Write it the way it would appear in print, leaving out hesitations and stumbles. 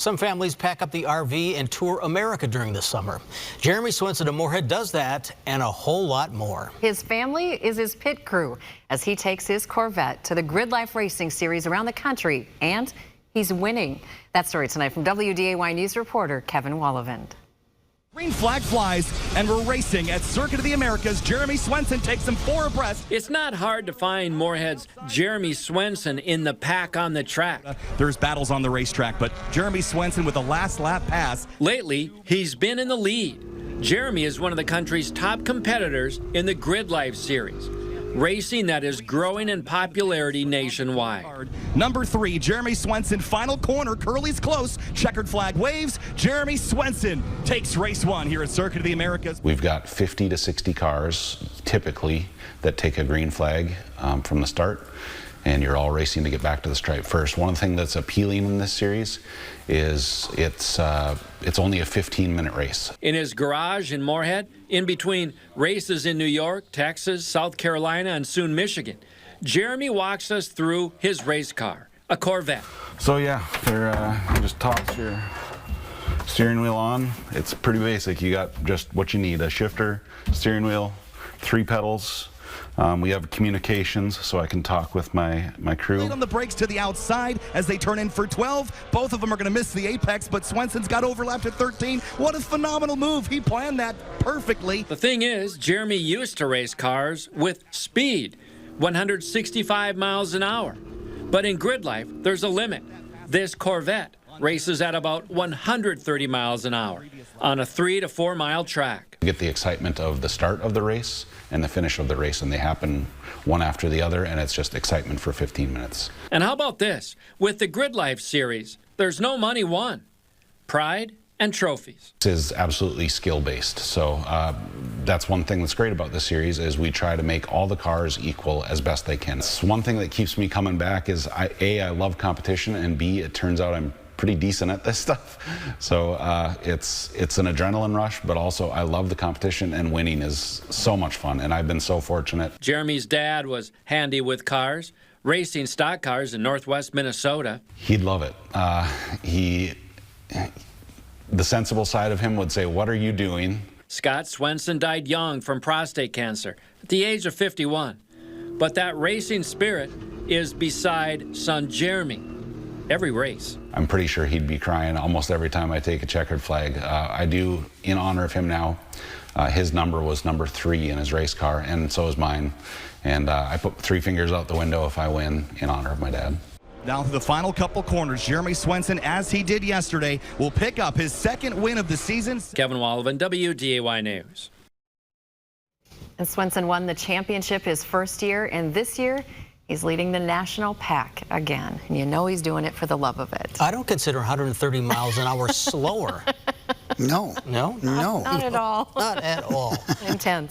Some families pack up the RV and tour America during the summer. Jeremy Swenson of Moorhead does that and a whole lot more. His family is his pit crew as he takes his Corvette to the Gridlife racing series around the country, and he's winning. That story tonight from WDAY News reporter Kevin Wallivan. Green flag flies, and we're racing at Circuit of the Americas. Jeremy Swenson takes them 4 abreast. It's not hard to find Moorhead's Jeremy Swenson in the pack on the track. There's battles on the racetrack, but Jeremy Swenson with the last lap pass. Lately, he's been in the lead. Jeremy is one of the country's top competitors in the Gridlife series, racing that is growing in popularity nationwide. Number 3, Jeremy Swenson, final corner. Curly's close. Checkered flag waves. Jeremy Swenson takes race 1 here at Circuit of the Americas. We've got 50 to 60 cars, typically, that take a green flag from the start, and you're all racing to get back to the stripe first. One of the things that's appealing in this series is it's only a 15-minute race. In his garage in Moorhead, in between races in New York, Texas, South Carolina, and soon Michigan, Jeremy walks us through his race car, a Corvette. So yeah, you just toss your steering wheel on. It's pretty basic. You got just what you need: a shifter, steering wheel, 3 pedals. We have communications, so I can talk with my crew. On the brakes to the outside as they turn in for 12. Both of them are going to miss the apex, but Swenson's got overlapped at 13. What a phenomenal move. He planned that perfectly. The thing is, Jeremy used to race cars with speed, 165 miles an hour. But in Gridlife, there's a limit. This Corvette races at about 130 miles an hour on a 3 to 4 mile track. You get the excitement of the start of the race and the finish of the race, and they happen one after the other, and it's just excitement for 15 minutes. And how about this? With the Gridlife series, there's no money won. Pride and trophies. This is absolutely skill-based, so that's one thing that's great about this series is we try to make all the cars equal as best they can. It's one thing that keeps me coming back is I love competition, and B, it turns out I'm pretty decent at this stuff. So it's an adrenaline rush, but also I love the competition, and winning is so much fun, and I've been so fortunate. Jeremy's dad was handy with cars, racing stock cars in northwest Minnesota. He'd love it. The sensible side of him would say, "What are you doing?" Scott Swenson died young from prostate cancer at the age of 51. But that racing spirit is beside son Jeremy every race. I'm pretty sure he'd be crying almost every time I take a checkered flag. I do, in honor of him now, his number was number 3 in his race car, and so is mine. And I put 3 fingers out the window if I win in honor of my dad. Down to the final couple corners, Jeremy Swenson, as he did yesterday, will pick up his 2nd win of the season. Kevin Wallivan, WDAY News. And Swenson won the championship his first year, and this year he's leading the national pack again. And you know he's doing it for the love of it. I don't consider 130 miles an hour slower. No. No? No. Not at all. Not at all. Intense.